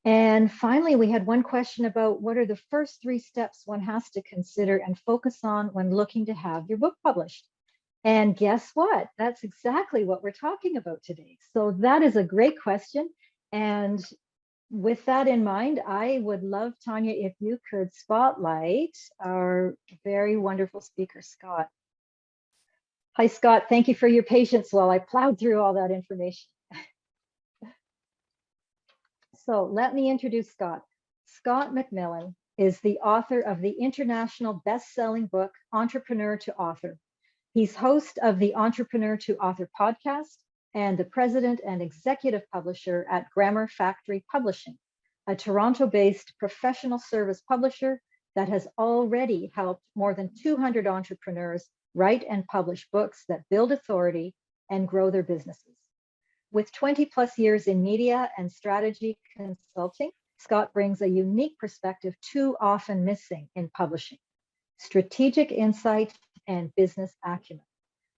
And finally, we had one question about what are the first 3 steps one has to consider and focus on when looking to have your book published. And guess what? That's exactly what we're talking about today. So that is a great question. And with that in mind, I would love, Tanya, if you could spotlight our very wonderful speaker, Scott. Hi, Scott. Thank you for your patience while I plowed through all that information. So let me introduce Scott. Scott MacMillan is the author of the international best-selling book, Entrepreneur to Author. He's host of the Entrepreneur to Author podcast and the president and executive publisher at Grammar Factory Publishing, a Toronto-based professional service publisher that has already helped more than 200 entrepreneurs write and publish books that build authority and grow their businesses. With 20 plus years in media and strategy consulting, Scott brings a unique perspective too often missing in publishing: strategic insight and business acumen.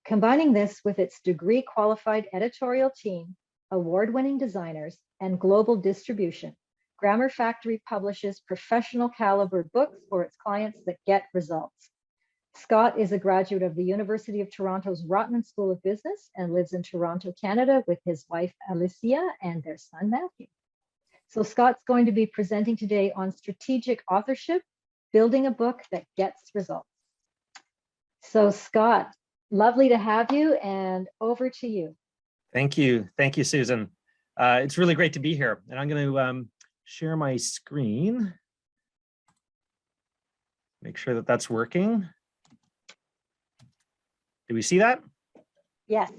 Combining this with its degree-qualified editorial team, award-winning designers, and global distribution, Grammar Factory publishes professional caliber books for its clients that get results. Scott is a graduate of the University of Toronto's Rotman School of Business and lives in Toronto, Canada with his wife, Alicia, and their son, Matthew. So Scott's going to be presenting today on strategic authorship, building a book that gets results. So Scott, lovely to have you, and over to you. Thank you. Thank you, Susan. It's really great to be here. And I'm going to share my screen. Make sure that that's working. Do we see that? Yes.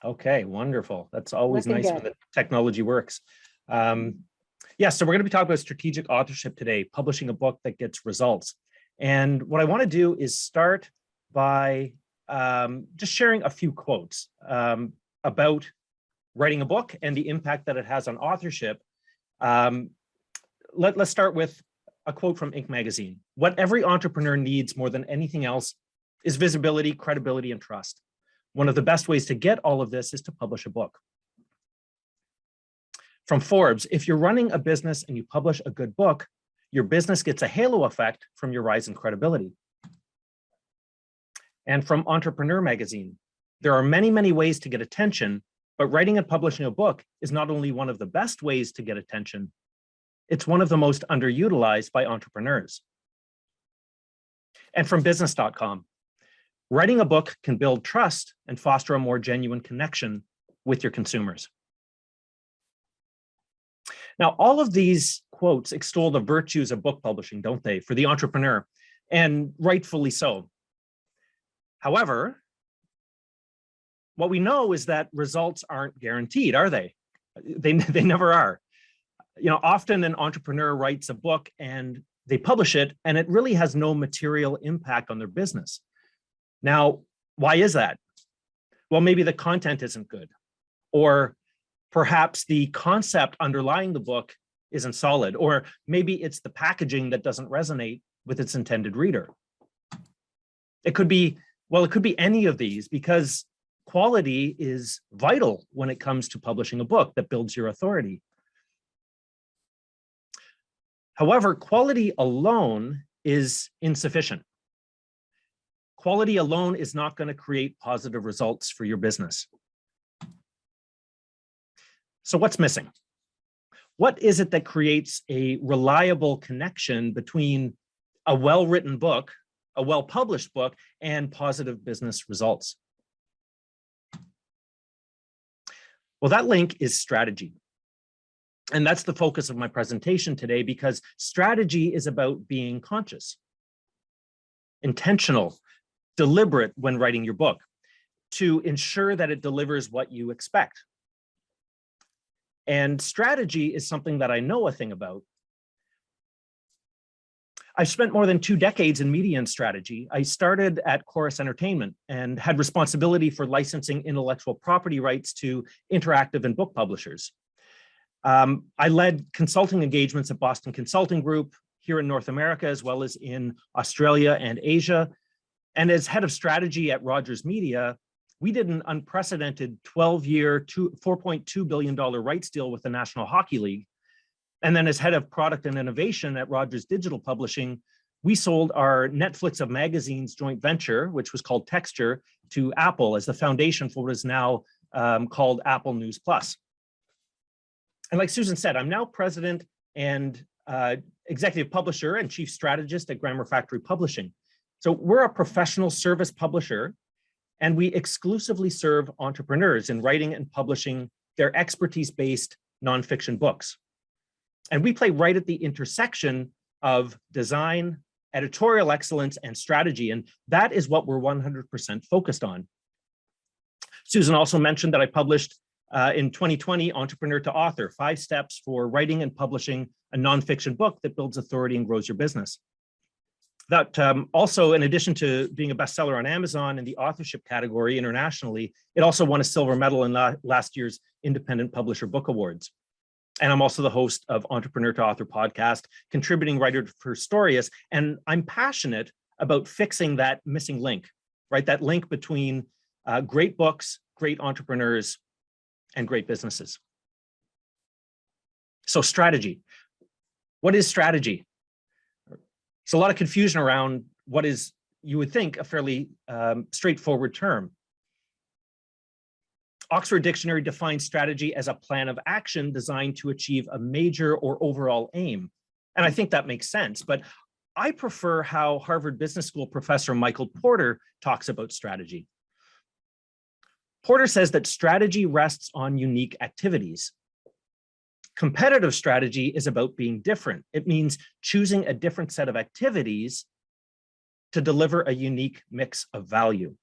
Okay, wonderful. That's always Looking nice good. when the technology works. Yeah, so we're going to be talking about strategic authorship today, publishing a book that gets results. And what I want to do is start by just sharing a few quotes about writing a book and the impact that it has on authorship. Let's start with a quote from Inc. magazine. What every entrepreneur needs more than anything else is visibility, credibility, and trust. One of the best ways to get all of this is to publish a book. From Forbes, if you're running a business and you publish a good book, your business gets a halo effect from your rise in credibility. And from Entrepreneur magazine, there are many, many ways to get attention, but writing and publishing a book is not only one of the best ways to get attention, it's one of the most underutilized by entrepreneurs. And from business.com, writing a book can build trust and foster a more genuine connection with your consumers. Now, all of these quotes extol the virtues of book publishing, don't they, for the entrepreneur, and rightfully so. However, what we know is that results aren't guaranteed, are they? They never are. You know, often an entrepreneur writes a book and they publish it, and it really has no material impact on their business. Now, why is that? Well, maybe the content isn't good, or perhaps the concept underlying the book isn't solid, or maybe it's the packaging that doesn't resonate with its intended reader. It could be, well, it could be any of these, because quality is vital when it comes to publishing a book that builds your authority. However, quality alone is insufficient. Quality alone is not going to create positive results for your business. So what's missing? What is it that creates a reliable connection between a well-written book, a well-published book, and positive business results? Well, that link is strategy. And that's the focus of my presentation today, because strategy is about being conscious, intentional, deliberate when writing your book to ensure that it delivers what you expect. And strategy is something that I know a thing about. I've spent more than 2 decades in media and strategy. I started at Chorus Entertainment and had responsibility for licensing intellectual property rights to interactive and book publishers. I led consulting engagements at Boston Consulting Group here in North America, as well as in Australia and Asia. And as head of strategy at Rogers Media, we did an unprecedented 12-year, $4.2 billion rights deal with the National Hockey League. And then as head of product and innovation at Rogers Digital Publishing, we sold our Netflix of magazines joint venture, which was called Texture, to Apple as the foundation for what is now called Apple News Plus. And like Susan said, I'm now president and executive publisher and chief strategist at Grammar Factory Publishing. So we're a professional service publisher, and we exclusively serve entrepreneurs in writing and publishing their expertise-based nonfiction books. And we play right at the intersection of design, editorial excellence, and strategy. And that is what we're 100% focused on. Susan also mentioned that I published in 2020, Entrepreneur to Author, 5 steps for writing and publishing a nonfiction book that builds authority and grows your business. That also, in addition to being a bestseller on Amazon in the authorship category internationally, it also won a silver medal in last year's Independent Publisher Book Awards. And I'm also the host of Entrepreneur to Author podcast, contributing writer for Storius. And I'm passionate about fixing that missing link, right? That link between great books, great entrepreneurs, and great businesses. So strategy. What is strategy? There's a lot of confusion around what is, you would think, a fairly straightforward term. Oxford Dictionary defines strategy as a plan of action designed to achieve a major or overall aim. And I think that makes sense, but I prefer how Harvard Business School professor Michael Porter talks about strategy. Porter says that strategy rests on unique activities. Competitive strategy is about being different. It means choosing a different set of activities to deliver a unique mix of value.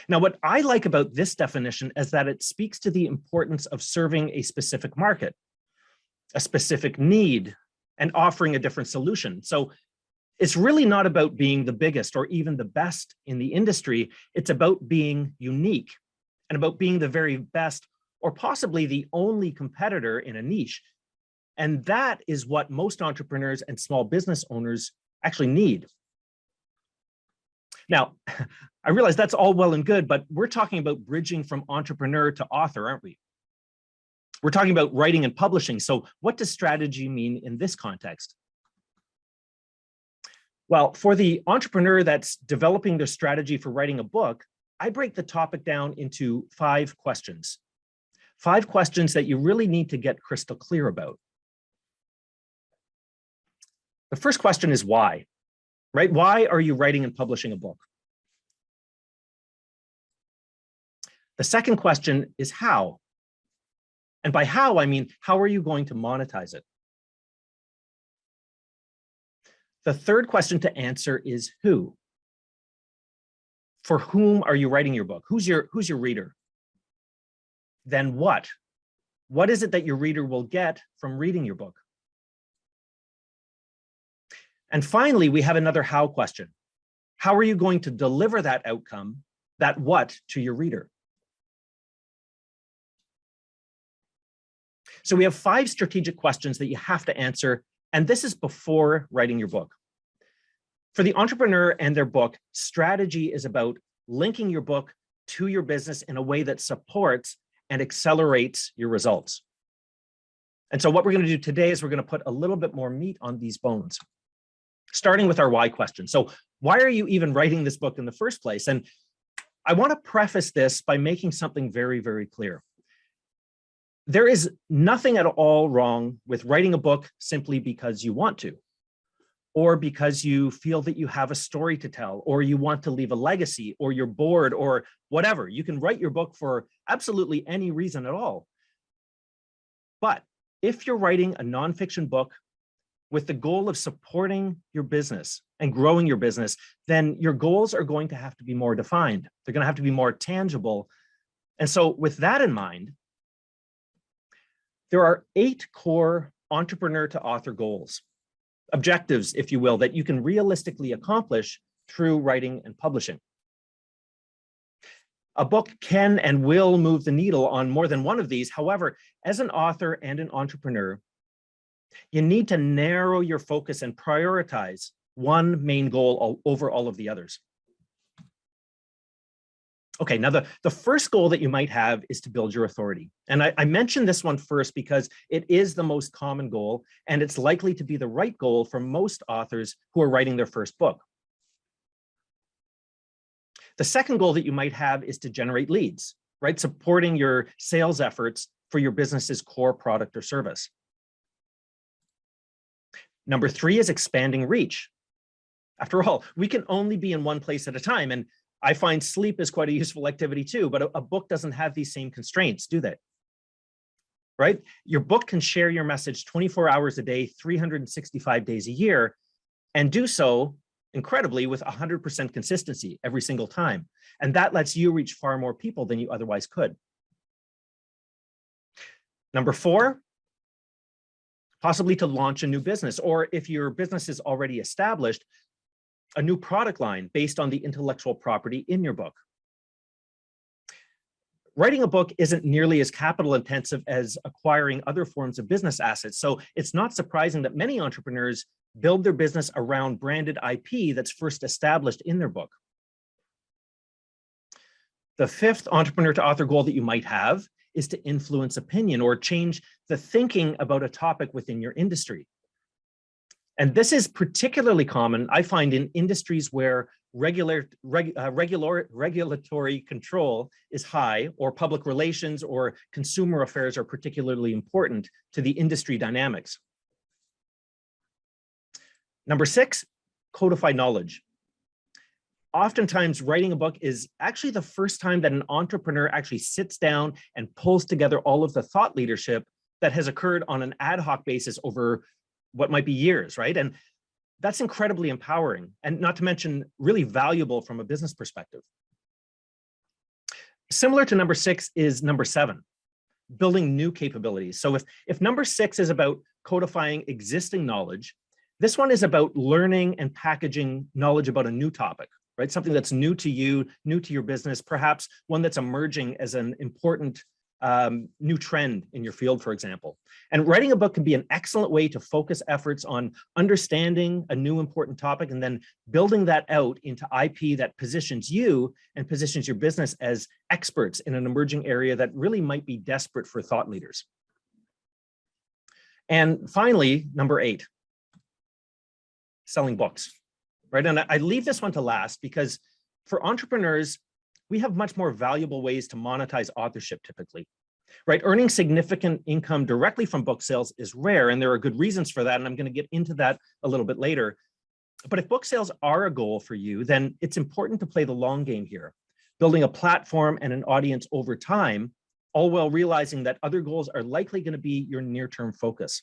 Now, what I like about this definition is that it speaks to the importance of serving a specific market, a specific need, and offering a different solution. So it's really not about being the biggest or even the best in the industry. It's about being unique and about being the very best or possibly the only competitor in a niche. And that is what most entrepreneurs and small business owners actually need. Now, I realize that's all well and good, but we're talking about bridging from entrepreneur to author, aren't we? We're talking about writing and publishing. So what does strategy mean in this context? Well, for the entrepreneur that's developing their strategy for writing a book, I break the topic down into 5 questions. 5 questions that you really need to get crystal clear about. The first question is why, right? Why are you writing and publishing a book? The second question is how. And by how, I mean, how are you going to monetize it? The third question to answer is who. For whom are you writing your book? Who's your reader? Then what? What is it that your reader will get from reading your book? And finally, we have another how question. How are you going to deliver that outcome, that what, to your reader? So we have 5 strategic questions that you have to answer, and this is before writing your book. For the entrepreneur and their book, strategy is about linking your book to your business in a way that supports and accelerates your results. And so what we're going to do today is we're going to put a little bit more meat on these bones, starting with our why question. So why are you even writing this book in the first place? And I want to preface this by making something very, very clear. There is nothing at all wrong with writing a book simply because you want to, or because you feel that you have a story to tell, or you want to leave a legacy, or you're bored, or whatever. You can write your book for absolutely any reason at all. But if you're writing a nonfiction book with the goal of supporting your business and growing your business, then your goals are going to have to be more defined. They're going to have to be more tangible. And so with that in mind, there are 8 core entrepreneur to author goals, objectives, if you will, that you can realistically accomplish through writing and publishing. A book can and will move the needle on more than one of these. However, as an author and an entrepreneur, you need to narrow your focus and prioritize one main goal over all of the others. Okay, now the first goal that you might have is to build your authority. And I mentioned this one first because it is the most common goal, and it's likely to be the right goal for most authors who are writing their first book. The second goal that you might have is to generate leads, right? Supporting your sales efforts for your business's core product or service. Number 3 is expanding reach. After all, we can only be in one place at a time, and I find sleep is quite a useful activity too, but a book doesn't have these same constraints, do they? Right? Your book can share your message 24 hours a day, 365 days a year, and do so incredibly with 100% consistency every single time. And that lets you reach far more people than you otherwise could. Number 4, possibly to launch a new business, or if your business is already established, a new product line based on the intellectual property in your book. Writing a book isn't nearly as capital intensive as acquiring other forms of business assets, so it's not surprising that many entrepreneurs build their business around branded IP that's first established in their book. The 5th entrepreneur to author goal that you might have is to influence opinion or change the thinking about a topic within your industry. And this is particularly common, I find, in industries where regulatory control is high, or public relations or consumer affairs are particularly important to the industry dynamics. Number 6, codify knowledge. Oftentimes, writing a book is actually the first time that an entrepreneur actually sits down and pulls together all of the thought leadership that has occurred on an ad hoc basis over what might be years, right? And that's incredibly empowering, and not to mention really valuable from a business perspective. Similar to number 6 is number 7, building new capabilities. So if number 6 is about codifying existing knowledge, this one is about learning and packaging knowledge about a new topic, right? Something that's new to you, new to your business, perhaps one that's emerging as an important new trend in your field, for example. And writing a book can be an excellent way to focus efforts on understanding a new important topic and then building that out into IP that positions you and positions your business as experts in an emerging area that really might be desperate for thought leaders. And finally, number 8, selling books, right? And I leave this one to last because for entrepreneurs, we have much more valuable ways to monetize authorship typically, right? Earning significant income directly from book sales is rare, and there are good reasons for that, and I'm going to get into that a little bit later. But if book sales are a goal for you, then it's important to play the long game here, building a platform and an audience over time, all while realizing that other goals are likely going to be your near-term focus.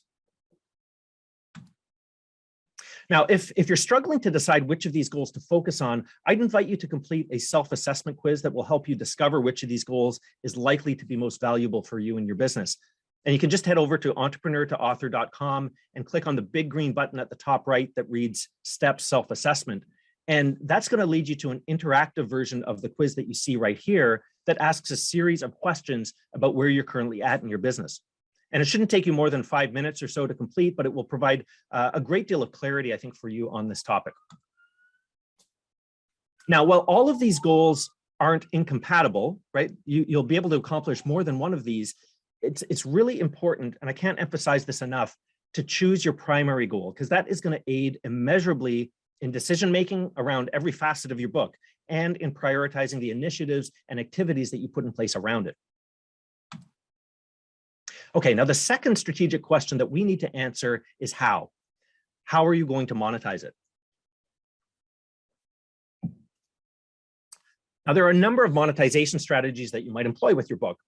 Now, if you're struggling to decide which of these goals to focus on, I'd invite you to complete a self-assessment quiz that will help you discover which of these goals is likely to be most valuable for you and your business. And you can just head over to entrepreneurtoauthor.com and click on the big green button at the top right that reads Steps Self-Assessment. And that's going to lead you to an interactive version of the quiz that you see right here that asks a series of questions about where you're currently at in your business. And it shouldn't take you more than 5 minutes or so to complete, but it will provide a great deal of clarity, I think, for you on this topic. Now, while all of these goals aren't incompatible, right? You'll be able to accomplish more than one of these. It's really important, and I can't emphasize this enough, to choose your primary goal, because that is going to aid immeasurably in decision-making around every facet of your book and in prioritizing the initiatives and activities that you put in place around it. Okay, now the second strategic question that we need to answer is how. How are you going to monetize it? Now, there are a number of monetization strategies that you might employ with your book.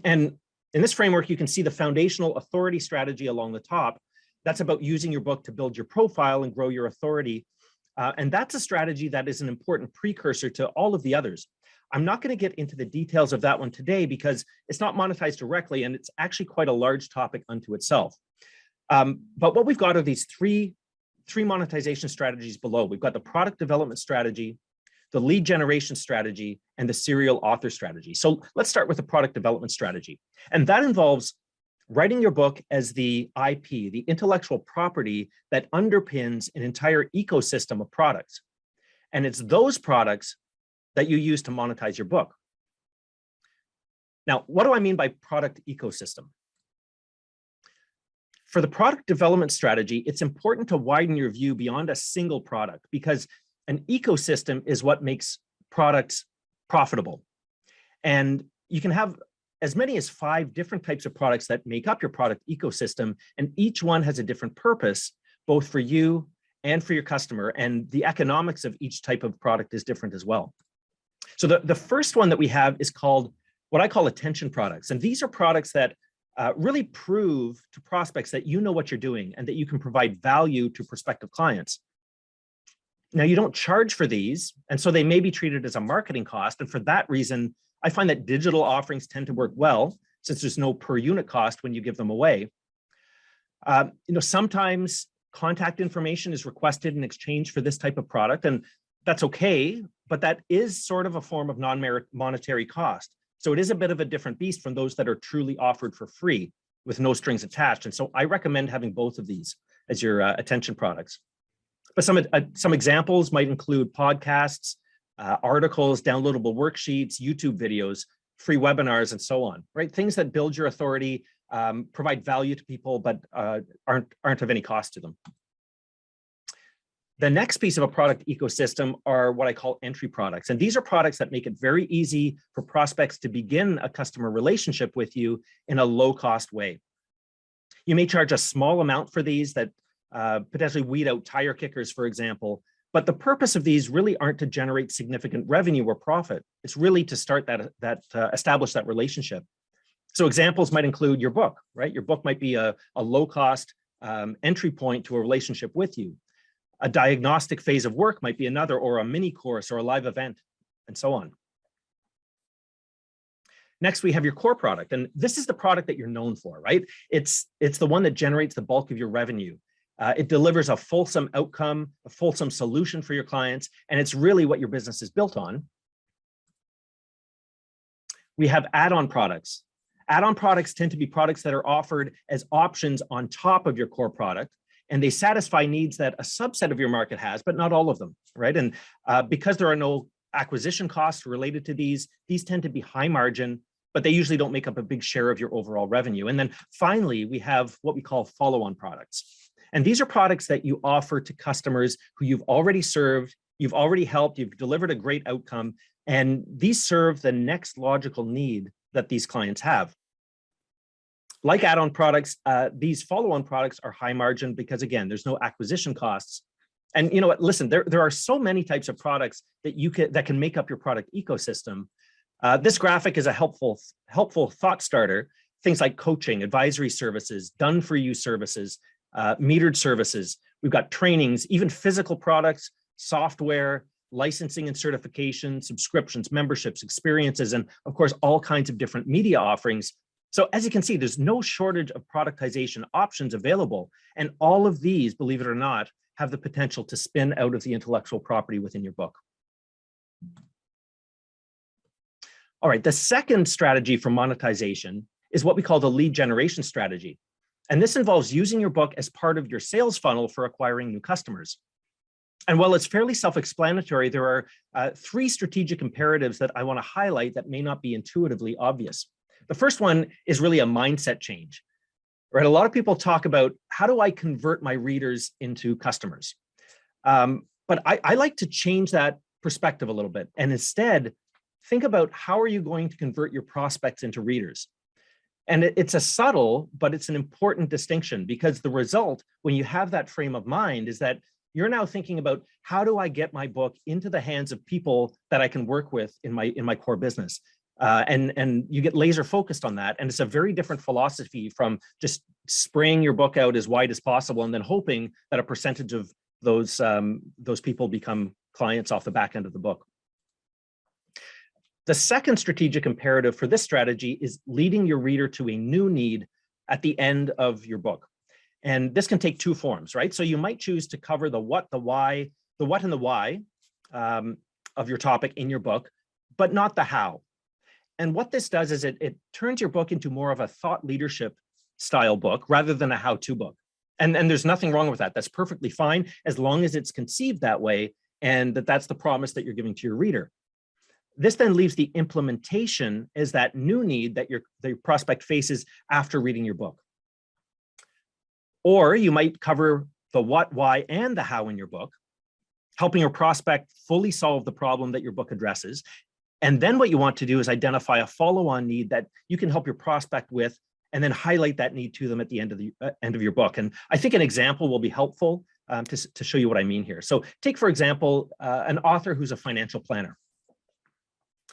And in this framework, you can see the foundational authority strategy along the top. That's about using your book to build your profile and grow your authority. And that's a strategy that is an important precursor to all of the others. I'm not going to get into the details of that one today because it's not monetized directly, and it's actually quite a large topic unto itself. But what we've got are these three monetization strategies below. We've got the product development strategy, the lead generation strategy, and the serial author strategy. So let's start with the product development strategy. And that involves writing your book as the IP, the intellectual property that underpins an entire ecosystem of products. And it's those products that you use to monetize your book. Now, what do I mean by product ecosystem? For the product development strategy, it's important to widen your view beyond a single product, because an ecosystem is what makes products profitable. And you can have as many as 5 different types of products that make up your product ecosystem, and each one has a different purpose, both for you and for your customer, and the economics of each type of product is different as well. So the first one that we have is called what I call attention products. And these are products that really prove to prospects that you know what you're doing and that you can provide value to prospective clients. Now, you don't charge for these, and so they may be treated as a marketing cost. And for that reason, I find that digital offerings tend to work well, since there's no per unit cost when you give them away. Sometimes contact information is requested in exchange for this type of product, and that's okay, but that is sort of a form of non-monetary cost. So it is a bit of a different beast from those that are truly offered for free with no strings attached. And so I recommend having both of these as your attention products. But some examples might include podcasts, articles, downloadable worksheets, YouTube videos, free webinars, and so on, right? Things that build your authority, provide value to people, but aren't of any cost to them. The next piece of a product ecosystem are what I call entry products. And these are products that make it very easy for prospects to begin a customer relationship with you in a low-cost way. You may charge a small amount for these that potentially weed out tire kickers, for example, but the purpose of these really aren't to generate significant revenue or profit. It's really to start establish that relationship. So examples might include your book, right? Your book might be a low-cost entry point to a relationship with you. A diagnostic phase of work might be another, or a mini course or a live event, and so on. Next, we have your core product, and this is the product that you're known for, right? It's the one that generates the bulk of your revenue. It delivers a fulsome outcome, a fulsome solution for your clients, and it's really what your business is built on. We have add-on products. Add-on products tend to be products that are offered as options on top of your core product, and they satisfy needs that a subset of your market has, but not all of them, right? And because there are no acquisition costs related to these tend to be high margin, but they usually don't make up a big share of your overall revenue. And then finally, we have what we call follow-on products. And these are products that you offer to customers who you've already served, you've already helped, you've delivered a great outcome, and these serve the next logical need that these clients have. Like add-on products, these follow-on products are high margin because, again, there's no acquisition costs. And you know what? Listen, there are so many types of products that can make up your product ecosystem. This graphic is a helpful thought starter. Things like coaching, advisory services, done-for-you services, metered services. We've got trainings, even physical products, software, licensing and certification, subscriptions, memberships, experiences, and of course, all kinds of different media offerings. So as you can see, there's no shortage of productization options available. And all of these, believe it or not, have the potential to spin out of the intellectual property within your book. All right, the second strategy for monetization is what we call the lead generation strategy. And this involves using your book as part of your sales funnel for acquiring new customers. And while it's fairly self-explanatory, there are 3 strategic imperatives that I want to highlight that may not be intuitively obvious. The first one is really a mindset change, right? A lot of people talk about, how do I convert my readers into customers? But I like to change that perspective a little bit and instead think about, how are you going to convert your prospects into readers? And it's a subtle, but it's an important distinction, because the result, when you have that frame of mind, is that you're now thinking about, how do I get my book into the hands of people that I can work with in my core business? And you get laser focused on that. And it's a very different philosophy from just spraying your book out as wide as possible and then hoping that a percentage of those people become clients off the back end of the book. The second strategic imperative for this strategy is leading your reader to a new need at the end of your book. And this can take 2 forms, right? So you might choose to cover the what, the why, and the why of your topic in your book, but not the how. And what this does is it turns your book into more of a thought leadership style book rather than a how-to book. And there's nothing wrong with that. That's perfectly fine, as long as it's conceived that way and that's the promise that you're giving to your reader. This then leaves the implementation as that new need that the prospect faces after reading your book. Or you might cover the what, why, and the how in your book, helping your prospect fully solve the problem that your book addresses. And then what you want to do is identify a follow-on need that you can help your prospect with, and then highlight that need to them at the end of your book. And I think an example will be helpful to show you what I mean here. So take, for example, an author who's a financial planner.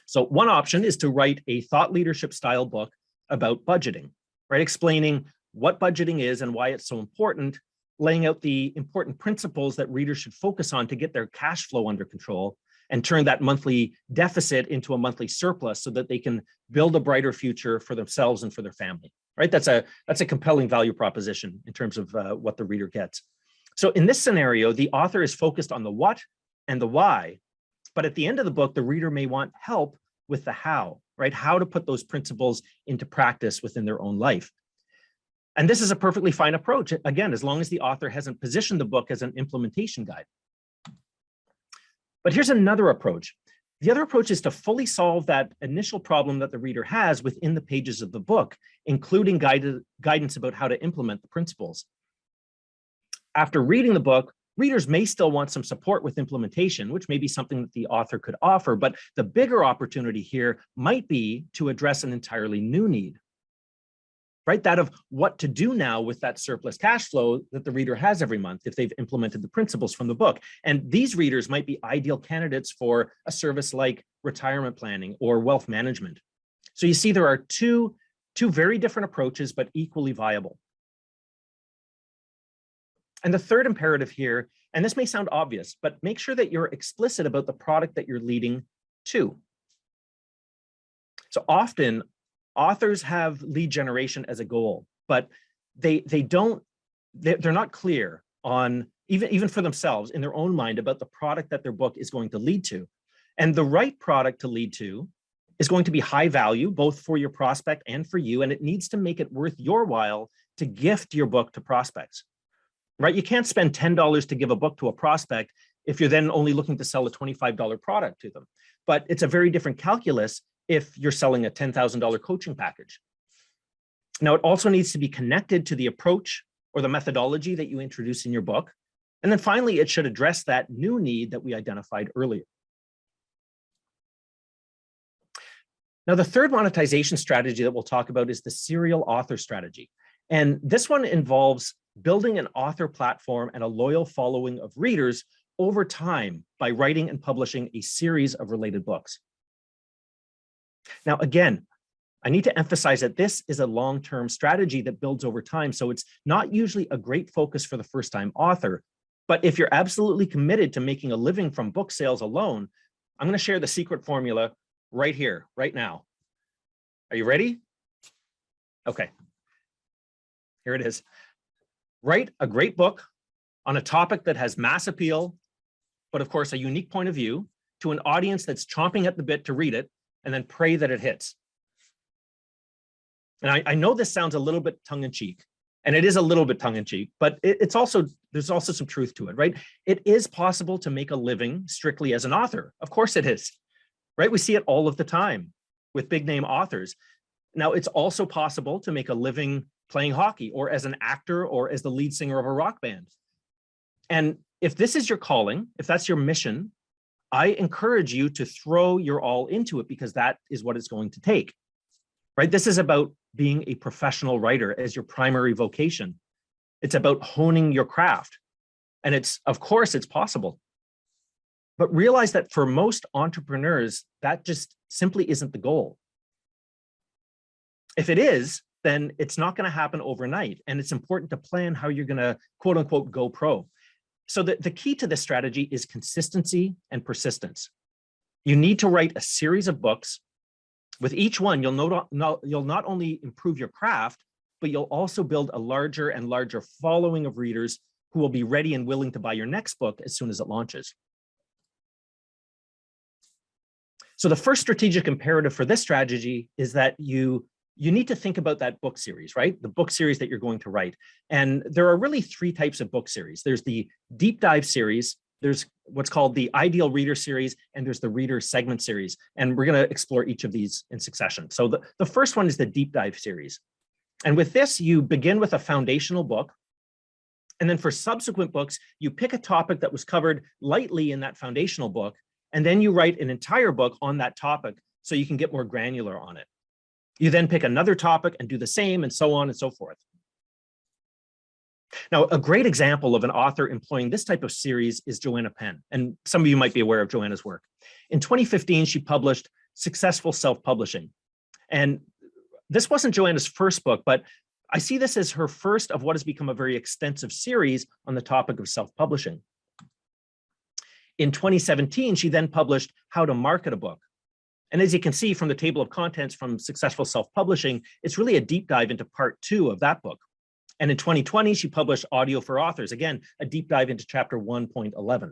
So one option is to write a thought leadership style book about budgeting, right? Explaining what budgeting is and why it's so important, laying out the important principles that readers should focus on to get their cash flow under control and turn that monthly deficit into a monthly surplus so that they can build a brighter future for themselves and for their family, right? That's a compelling value proposition in terms of what the reader gets. So in this scenario, the author is focused on the what and the why, but at the end of the book, the reader may want help with the how, right? How to put those principles into practice within their own life. And this is a perfectly fine approach, again, as long as the author hasn't positioned the book as an implementation guide. But here's another approach. The other approach is to fully solve that initial problem that the reader has within the pages of the book, including guidance about how to implement the principles. After reading the book, readers may still want some support with implementation, which may be something that the author could offer, but the bigger opportunity here might be to address an entirely new need, right? That of what to do now with that surplus cash flow that the reader has every month if they've implemented the principles from the book. And these readers might be ideal candidates for a service like retirement planning or wealth management. So you see, there are two very different approaches, but equally viable. And the third imperative here, and this may sound obvious, but make sure that you're explicit about the product that you're leading to. So often, authors have lead generation as a goal, but they're not clear on, even for themselves in their own mind, about the product that their book is going to lead to. And the right product to lead to is going to be high value, both for your prospect and for you, and it needs to make it worth your while to gift your book to prospects, right? You can't spend $10 to give a book to a prospect if you're then only looking to sell a $25 product to them. But it's a very different calculus if you're selling a $10,000 coaching package. Now, it also needs to be connected to the approach or the methodology that you introduce in your book. And then finally, it should address that new need that we identified earlier. Now, the third monetization strategy that we'll talk about is the serial author strategy. And this one involves building an author platform and a loyal following of readers over time by writing and publishing a series of related books. Now, again, I need to emphasize that this is a long-term strategy that builds over time. So it's not usually a great focus for the first-time author. But if you're absolutely committed to making a living from book sales alone, I'm going to share the secret formula right here, right now. Are you ready? Okay. Here it is. Write a great book on a topic that has mass appeal, but of course, a unique point of view to an audience that's chomping at the bit to read it, and then pray that it hits. And I know this sounds a little bit tongue-in-cheek, and it is a little bit tongue-in-cheek, but there's also some truth to it, right? It is possible to make a living strictly as an author. Of course it is, right? We see it all of the time with big name authors. Now, it's also possible to make a living playing hockey or as an actor or as the lead singer of a rock band. And if this is your calling, if that's your mission, I encourage you to throw your all into it, because that is what it's going to take, right? This is about being a professional writer as your primary vocation. It's about honing your craft. And of course, it's possible. But realize that for most entrepreneurs, that just simply isn't the goal. If it is, then it's not going to happen overnight. And it's important to plan how you're going to, quote unquote, go pro. So the key to this strategy is consistency and persistence. You need to write a series of books. With each one, you'll not only improve your craft, but you'll also build a larger and larger following of readers who will be ready and willing to buy your next book as soon as it launches. So the first strategic imperative for this strategy is that you need to think about that book series, right? The book series that you're going to write. And there are really three types of book series. There's the deep dive series, there's what's called the Ideal Reader Series, and there's the Reader Segment Series. And we're going to explore each of these in succession. So the first one is the Deep Dive Series. And with this, you begin with a foundational book. And then for subsequent books, you pick a topic that was covered lightly in that foundational book, and then you write an entire book on that topic so you can get more granular on it. You then pick another topic and do the same, and so on and so forth. Now, a great example of an author employing this type of series is Joanna Penn, and some of you might be aware of Joanna's work. In 2015, she published Successful Self-Publishing. And this wasn't Joanna's first book, but I see this as her first of what has become a very extensive series on the topic of self-publishing. In 2017, she then published How to Market a Book. And as you can see from the table of contents from Successful Self-Publishing, it's really a deep dive into part 2 of that book. And in 2020, she published Audio for Authors, again, a deep dive into chapter 1.11.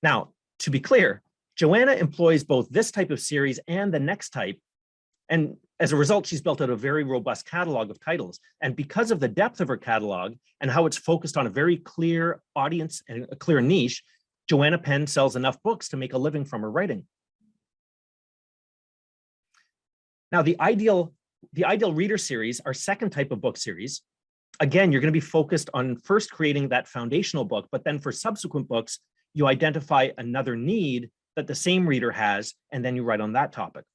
Now, to be clear, Joanna employs both this type of series and the next type. And as a result, she's built out a very robust catalog of titles. And because of the depth of her catalog and how it's focused on a very clear audience and a clear niche, Joanna Penn sells enough books to make a living from her writing. Now, the Ideal Reader Series, our second type of book series, again, you're going to be focused on first creating that foundational book, but then for subsequent books, you identify another need that the same reader has, and then you write on that topic.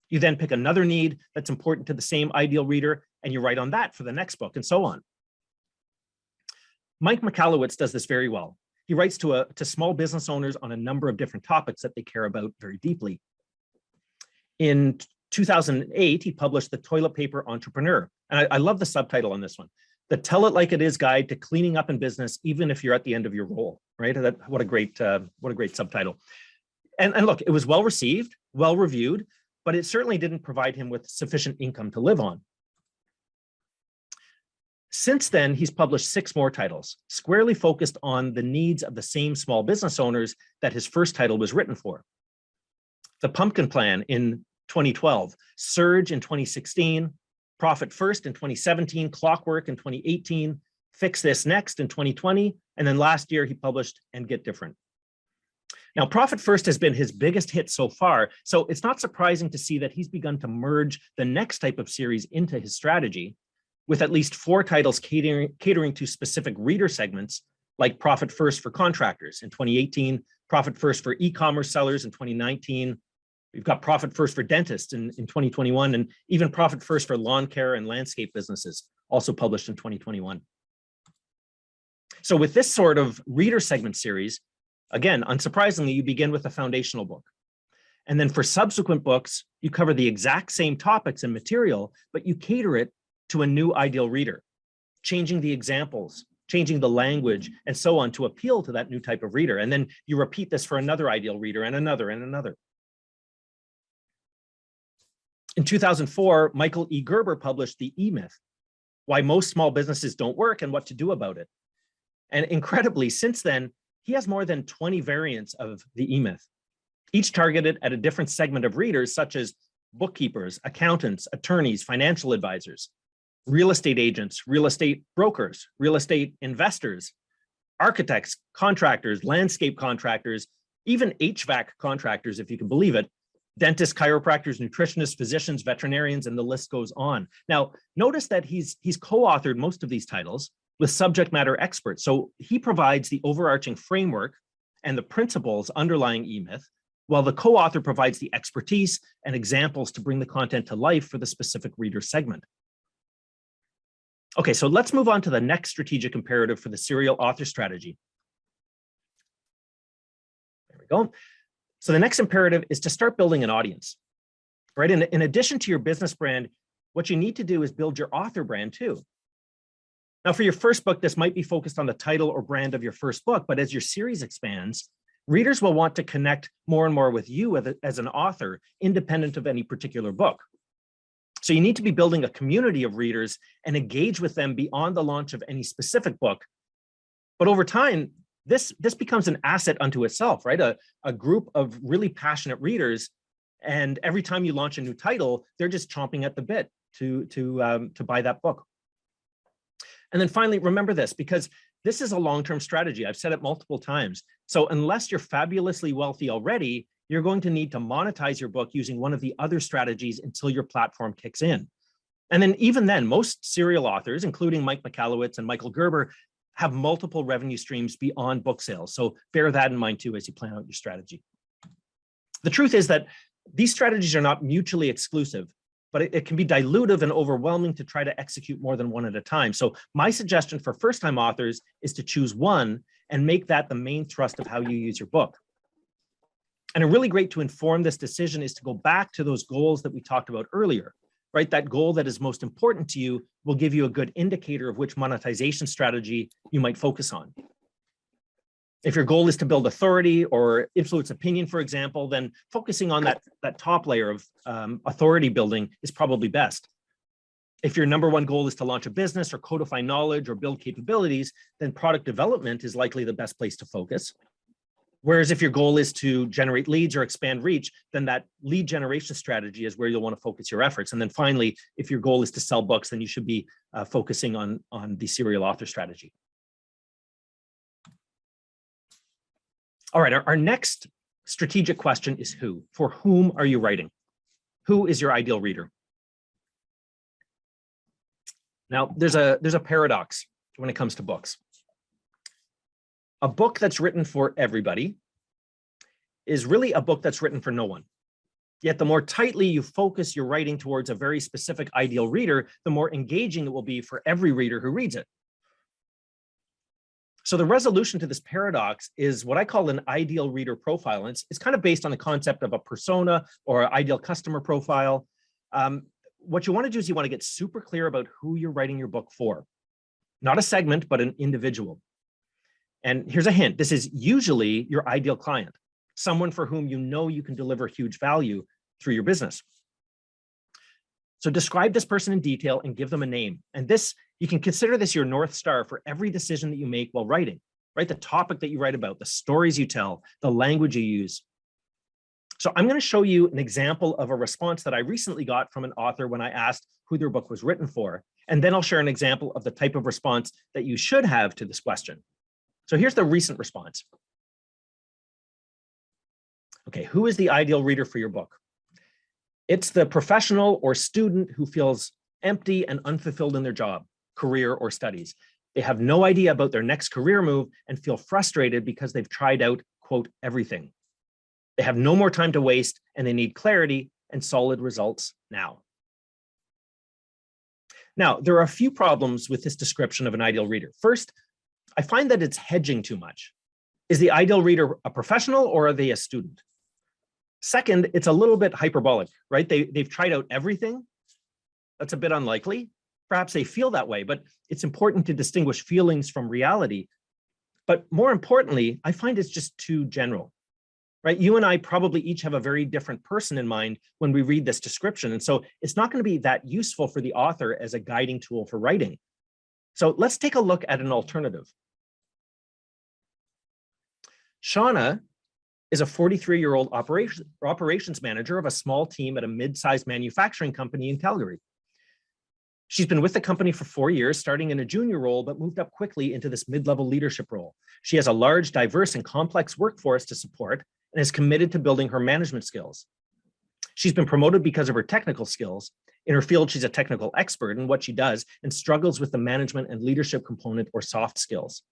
You then pick another need that's important to the same ideal reader, and you write on that for the next book, and so on. Mike Michalowicz does this very well. He writes to small business owners on a number of different topics that they care about very deeply. In 2008, he published The Toilet Paper Entrepreneur. And I love the subtitle on this one. The Tell It Like It Is Guide to Cleaning Up in Business, Even If You're at the End of Your Role, right? What a great subtitle. And look, it was well received, well reviewed, but it certainly didn't provide him with sufficient income to live on. Since then, he's published 6 more titles, squarely focused on the needs of the same small business owners that his first title was written for. The Pumpkin Plan in 2012, Surge in 2016, Profit First in 2017, Clockwork in 2018, Fix This Next in 2020, and then last year he published And Get Different. Now, Profit First has been his biggest hit so far, so it's not surprising to see that he's begun to merge the next type of series into his strategy, with at least 4 titles catering to specific reader segments, like Profit First for Contractors in 2018, Profit First for E-commerce sellers in 2019, we've got Profit First for Dentists in 2021, and even Profit First for Lawn Care and Landscape Businesses, also published in 2021. So with this sort of reader segment series, again, unsurprisingly, you begin with a foundational book. And then for subsequent books, you cover the exact same topics and material, but you cater it to a new ideal reader, changing the examples, changing the language, and so on to appeal to that new type of reader. And then you repeat this for another ideal reader and another and another. In 2004, Michael E. Gerber published The E-Myth, Why Most Small Businesses Don't Work and What to Do About It. And incredibly, since then, he has more than 20 variants of The E-Myth, each targeted at a different segment of readers, such as bookkeepers, accountants, attorneys, financial advisors, real estate agents, real estate brokers, real estate investors, architects, contractors, landscape contractors, even HVAC contractors, if you can believe it, dentists, chiropractors, nutritionists, physicians, veterinarians, and the list goes on. Now, notice that he's co-authored most of these titles with subject matter experts. So he provides the overarching framework and the principles underlying E-Myth, while the co-author provides the expertise and examples to bring the content to life for the specific reader segment. Okay, so let's move on to the next strategic imperative for the serial author strategy. There we go. So the next imperative is to start building an audience, right? In addition to your business brand, what you need to do is build your author brand too. Now, for your first book, this might be focused on the title or brand of your first book, but as your series expands, readers will want to connect more and more with you as an author, independent of any particular book. So you need to be building a community of readers and engage with them beyond the launch of any specific book. But over time, this becomes an asset unto itself, right? A group of really passionate readers, and every time you launch a new title, they're just chomping at the bit to buy that book. And then finally, remember this, because This is a long-term strategy. I've said it multiple times. So unless you're fabulously wealthy already, you're going to need to monetize your book using one of the other strategies until your platform kicks in. And then even then, most serial authors, including Mike Michalowicz and Michael Gerber, have multiple revenue streams beyond book sales. So bear that in mind too as you plan out your strategy. The truth is that these strategies are not mutually exclusive, but it can be dilutive and overwhelming to try to execute more than one at a time. So my suggestion for first-time authors is to choose one and make that the main thrust of how you use your book. And a really great to inform this decision is to go back to those goals that we talked about earlier, right? That goal that is most important to you will give you a good indicator of which monetization strategy you might focus on. If your goal is to build authority or influence opinion, for example, then focusing on that top layer of authority building is probably best. If your number one goal is to launch a business or codify knowledge or build capabilities, then product development is likely the best place to focus. Whereas if your goal is to generate leads or expand reach, then that lead generation strategy is where you'll want to focus your efforts. And then finally, if your goal is to sell books, then you should be focusing on the serial author strategy. All right, our next strategic question is who? For whom are you writing? Who is your ideal reader? Now, there's a paradox when it comes to books. A book that's written for everybody is really a book that's written for no one. Yet the more tightly you focus your writing towards a very specific ideal reader, the more engaging it will be for every reader who reads it. So the resolution to this paradox is what I call an ideal reader profile. And it's kind of based on the concept of a persona or ideal customer profile. What you want to do is you want to get super clear about who you're writing your book for. Not a segment, but an individual. And here's a hint. This is usually your ideal client, someone for whom you know you can deliver huge value through your business. So describe this person in detail and give them a name. And this, you can consider this your North Star for every decision that you make while writing, right? The topic that you write about, the stories you tell, the language you use. So I'm going to show you an example of a response that I recently got from an author when I asked who their book was written for. And then I'll share an example of the type of response that you should have to this question. So here's the recent response. Okay, who is the ideal reader for your book? It's the professional or student who feels empty and unfulfilled in their job, career, or studies. They have no idea about their next career move and feel frustrated because they've tried out, quote, everything. They have no more time to waste and they need clarity and solid results now. Now, there are a few problems with this description of an ideal reader. First, I find that it's hedging too much. Is the ideal reader a professional or are they a student? Second, it's a little bit hyperbolic, right? They've tried out everything. That's a bit unlikely. Perhaps they feel that way, but it's important to distinguish feelings from reality. But more importantly, I find it's just too general, right? You and I probably each have a very different person in mind when we read this description. And so it's not going to be that useful for the author as a guiding tool for writing. So let's take a look at an alternative. Shauna is a 43-year-old operations manager of a small team at a mid-sized manufacturing company in Calgary. She's been with the company for 4 years, starting in a junior role, but moved up quickly into this mid-level leadership role. She has a large, diverse, and complex workforce to support and is committed to building her management skills. She's been promoted because of her technical skills. In her field, she's a technical expert in what she does and struggles with the management and leadership component or soft skills.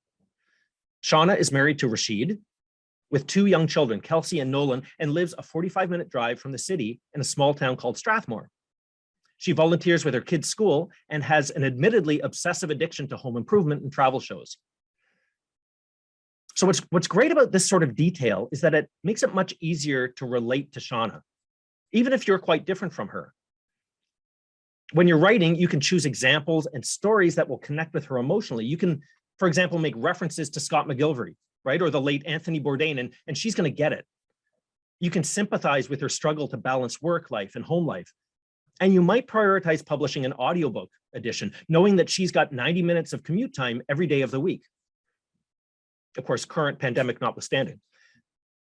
Shauna is married to Rashid, with 2 young children, Kelsey and Nolan, and lives a 45-minute drive from the city in a small town called Strathmore. She volunteers with her kids' school and has an admittedly obsessive addiction to home improvement and travel shows. So what's great about this sort of detail is that it makes it much easier to relate to Shauna, even if you're quite different from her. When you're writing, you can choose examples and stories that will connect with her emotionally. You can, for example, make references to Scott McGilvery, right? Or the late Anthony Bourdain, and she's going to get it. You can sympathize with her struggle to balance work life and home life. And you might prioritize publishing an audiobook edition, knowing that she's got 90 minutes of commute time every day of the week. Of course, current pandemic notwithstanding.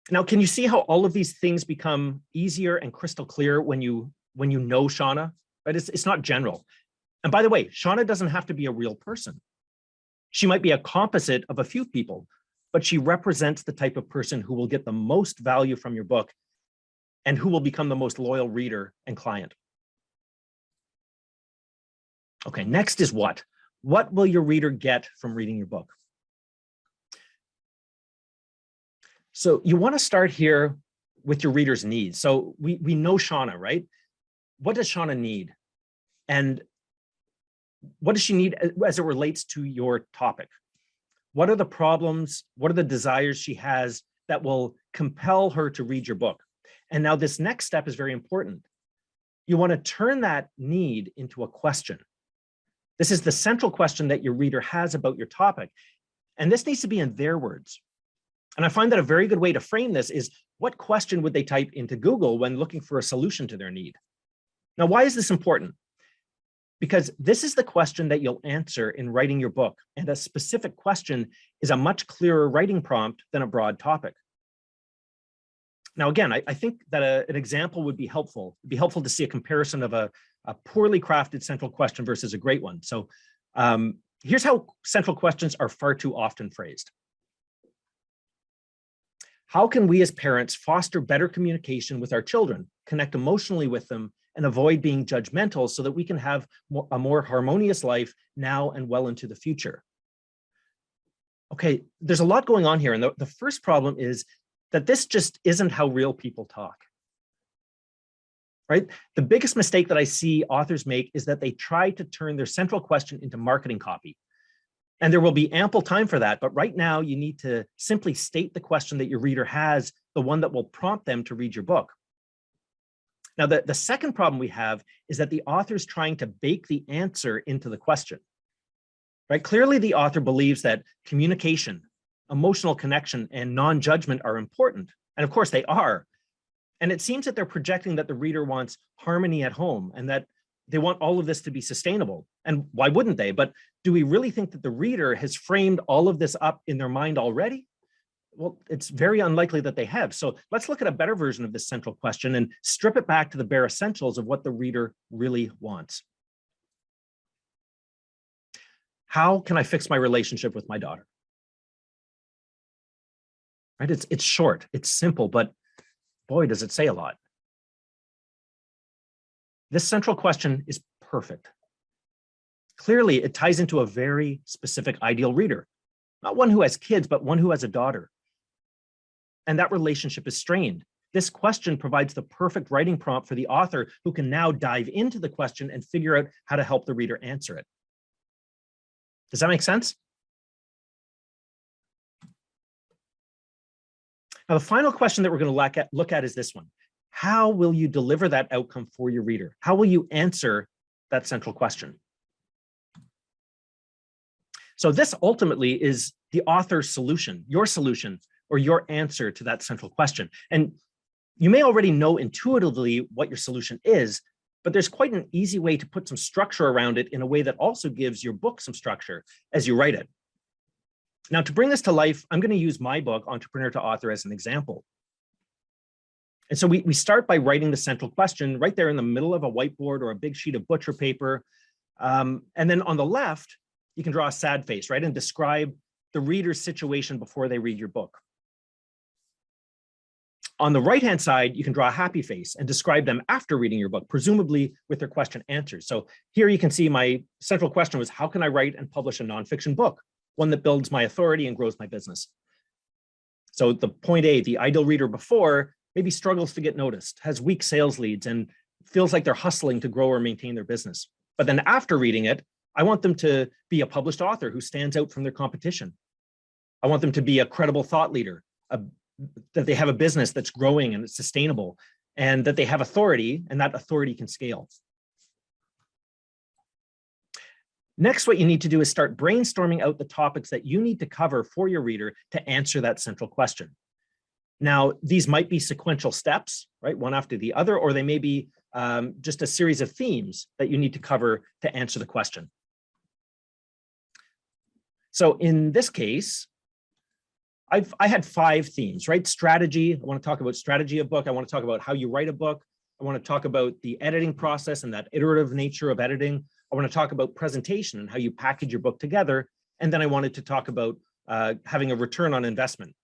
Now, can you see how all of these things become easier and crystal clear when you know Shauna? Right? It's not general. And by the way, Shauna doesn't have to be a real person. She might be a composite of a few people, but she represents the type of person who will get the most value from your book and who will become the most loyal reader and client. Okay, next is what? What will your reader get from reading your book? So you want to start here with your reader's needs. So we know Shauna, right? What does Shauna need? And what does she need as it relates to your topic? What are the problems? What are the desires she has that will compel her to read your book? And now this next step is very important. You want to turn that need into a question. This is the central question that your reader has about your topic. And this needs to be in their words. And I find that a very good way to frame this is, what question would they type into Google when looking for a solution to their need? Now, why is this important? Because this is the question that you'll answer in writing your book. And a specific question is a much clearer writing prompt than a broad topic. Now, again, I think that an example would be helpful. It'd be helpful to see a comparison of a poorly crafted central question versus a great one. So here's how central questions are far too often phrased. How can we as parents foster better communication with our children, connect emotionally with them, and avoid being judgmental so that we can have a more harmonious life now and well into the future? Okay, there's a lot going on here. And the first problem is that this just isn't how real people talk, right? The biggest mistake that I see authors make is that they try to turn their central question into marketing copy. And there will be ample time for that. But right now, you need to simply state the question that your reader has, the one that will prompt them to read your book. Now, the second problem we have is that the author is trying to bake the answer into the question, right? Clearly, the author believes that communication, emotional connection, and non-judgment are important. And of course, they are. And it seems that they're projecting that the reader wants harmony at home and that they want all of this to be sustainable. And why wouldn't they? But do we really think that the reader has framed all of this up in their mind already? Well, it's very unlikely that they have. So let's look at a better version of this central question and strip it back to the bare essentials of what the reader really wants. How can I fix my relationship with my daughter? Right? It's short, it's simple, but boy, does it say a lot. This central question is perfect. Clearly, it ties into a very specific ideal reader, not one who has kids, but one who has a daughter. And that relationship is strained. This question provides the perfect writing prompt for the author, who can now dive into the question and figure out how to help the reader answer it. Does that make sense? Now, the final question that we're going to look at is this one. How will you deliver that outcome for your reader? How will you answer that central question? So this ultimately is the author's solution, or your answer to that central question. And you may already know intuitively what your solution is, but there's quite an easy way to put some structure around it in a way that also gives your book some structure as you write it. Now, to bring this to life, I'm going to use my book, Entrepreneur to Author, as an example. And so we start by writing the central question right there in the middle of a whiteboard or a big sheet of butcher paper. And then on the left, you can draw a sad face, right? And describe the reader's situation before they read your book. On the right-hand side, you can draw a happy face and describe them after reading your book, presumably with their question answered. So here you can see my central question was, how can I write and publish a nonfiction book, one that builds my authority and grows my business? So the point A, the ideal reader before, maybe struggles to get noticed, has weak sales leads, and feels like they're hustling to grow or maintain their business. But then after reading it, I want them to be a published author who stands out from their competition. I want them to be a credible thought leader, that they have a business that's growing and it's sustainable, and that they have authority, and that authority can scale. Next, what you need to do is start brainstorming out the topics that you need to cover for your reader to answer that central question. Now, these might be sequential steps, right, one after the other, or they may be just a series of themes that you need to cover to answer the question. So in this case, I had 5 themes, right? Strategy. I want to talk about strategy of book. I want to talk about how you write a book. I want to talk about the editing process and that iterative nature of editing. I want to talk about presentation and how you package your book together. And then I wanted to talk about having a return on investment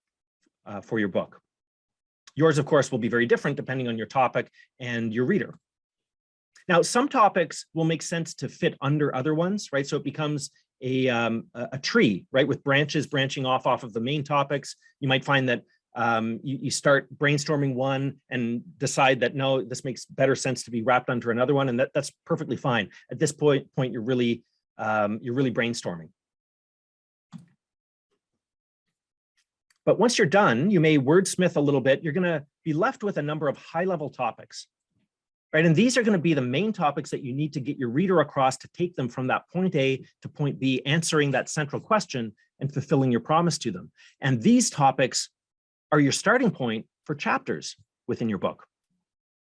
for your book. Yours, of course, will be very different depending on your topic and your reader. Now, some topics will make sense to fit under other ones, right? So it becomes a tree, right, with branches branching off of the main topics. You might find that you start brainstorming one and decide that, no, this makes better sense to be wrapped under another one, and that's perfectly fine. At this point you're really brainstorming. But once you're done, you may wordsmith a little bit. You're going to be left with a number of high-level topics, right? And these are going to be the main topics that you need to get your reader across to take them from that point A to point B, answering that central question and fulfilling your promise to them. And these topics are your starting point for chapters within your book.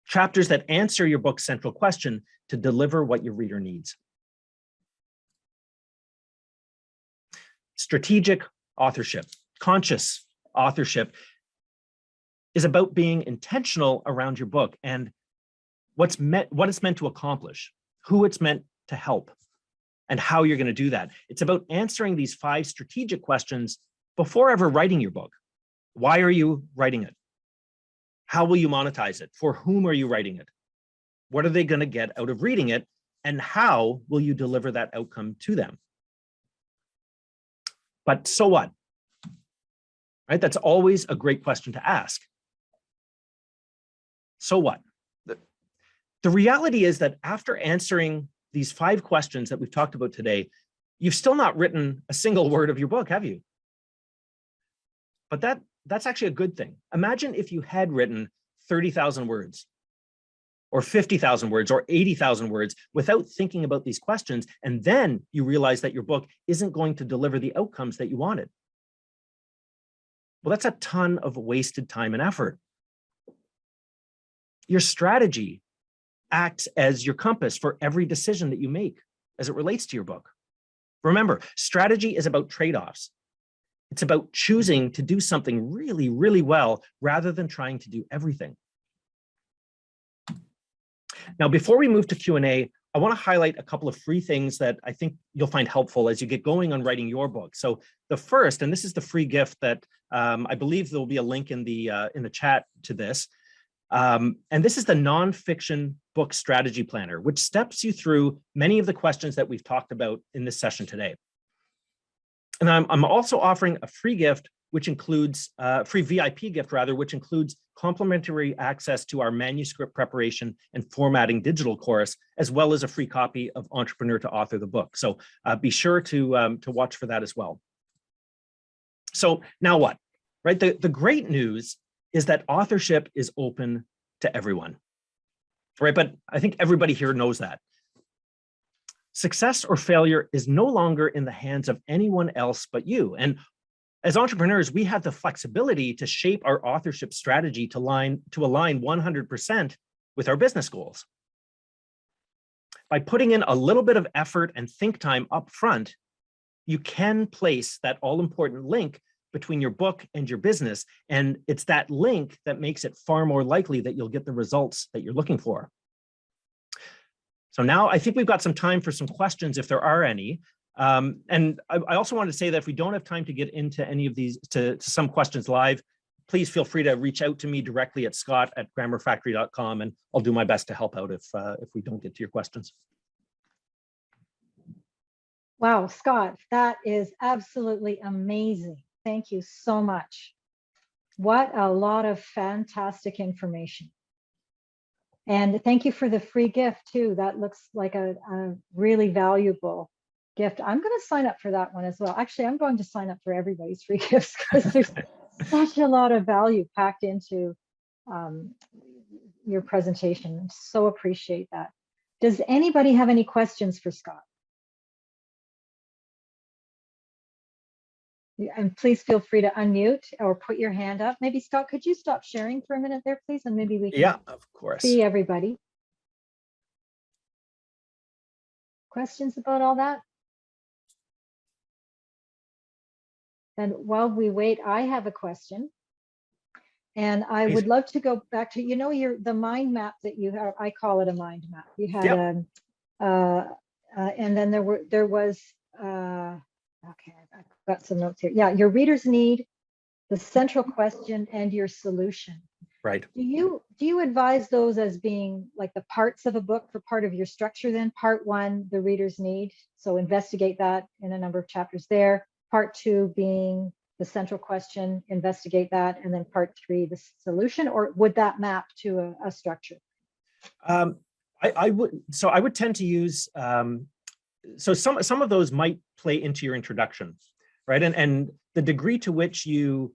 Chapters that answer your book's central question to deliver what your reader needs. Strategic authorship, conscious authorship is about being intentional around your book and what it's meant to accomplish, who it's meant to help, and how you're going to do that. It's about answering these 5 strategic questions before ever writing your book. Why are you writing it? How will you monetize it? For whom are you writing it? What are they going to get out of reading it? And how will you deliver that outcome to them? But so what? Right? That's always a great question to ask. So what? The reality is that after answering these 5 questions that we've talked about today, you've still not written a single word of your book, have you? But that's actually a good thing. Imagine if you had written 30,000 words or 50,000 words or 80,000 words without thinking about these questions, and then you realize that your book isn't going to deliver the outcomes that you wanted. Well, that's a ton of wasted time and effort. Your strategy acts as your compass for every decision that you make as it relates to your book. Remember, strategy is about trade-offs. It's about choosing to do something really, really well rather than trying to do everything. Now, before we move to Q&A, I want to highlight a couple of free things that I think you'll find helpful as you get going on writing your book. So the first, and this is the free gift that I believe there will be a link in the chat to this. And this is the nonfiction book strategy planner, which steps you through many of the questions that we've talked about in this session today. And I'm also offering a free gift, which includes free VIP gift rather, which includes complimentary access to our manuscript preparation and formatting digital course, as well as a free copy of Entrepreneur to Author the book. So be sure to watch for that as well. So now what, right? The great news is that authorship is open to everyone, right? But I think everybody here knows that. Success or failure is no longer in the hands of anyone else but you. And as entrepreneurs, we have the flexibility to shape our authorship strategy to align 100% with our business goals. By putting in a little bit of effort and think time up front, you can place that all-important link between your book and your business. And it's that link that makes it far more likely that you'll get the results that you're looking for. So now I think we've got some time for some questions if there are any. And I also want to say that if we don't have time to get into any of these, to some questions live, please feel free to reach out to me directly at scott@grammarfactory.com, and I'll do my best to help out if we don't get to your questions. Wow, Scott, that is absolutely amazing. Thank you so much. What a lot of fantastic information. And thank you for the free gift too. That looks like a really valuable gift. I'm going to sign up for that one as well. Actually, I'm going to sign up for everybody's free gifts because there's such a lot of value packed into your presentation. So appreciate that. Does anybody have any questions for Scott? And please feel free to unmute or put your hand up. Maybe Scott, could you stop sharing for a minute there, please? And maybe we can of course. See everybody. Questions about all that? And while we wait, I have a question. And I would love to go back to, the mind map that you have. I call it a mind map. You had and then there was Okay, I've got some notes here. Yeah, your reader's need, the central question, and your solution. Right. Do you advise those as being like the parts of a book for part of your structure then? Part one, the reader's need. So investigate that in a number of chapters there. Part two being the central question, investigate that. And then part three, the solution, or would that map to a structure? I would tend to use, so some of those might play into your introduction, right? And the degree to which you,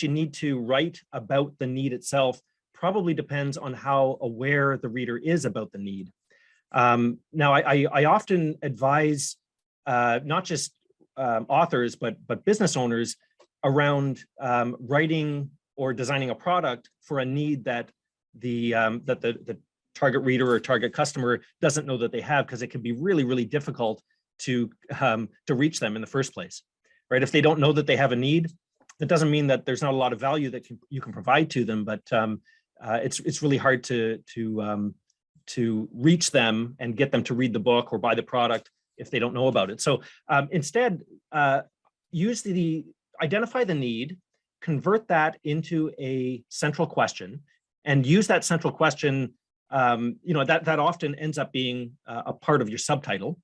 need to write about the need itself probably depends on how aware the reader is about the need. Now, I often advise not just authors, but business owners around writing or designing a product for a need that the target reader or target customer doesn't know that they have, because it can be really, really difficult to reach them in the first place, right? If they don't know that they have a need, that doesn't mean that there's not a lot of value that you can provide to them, but it's really hard to reach them and get them to read the book or buy the product if they don't know about it. So instead, identify the need, convert that into a central question, and use that central question. That often ends up being a part of your subtitle.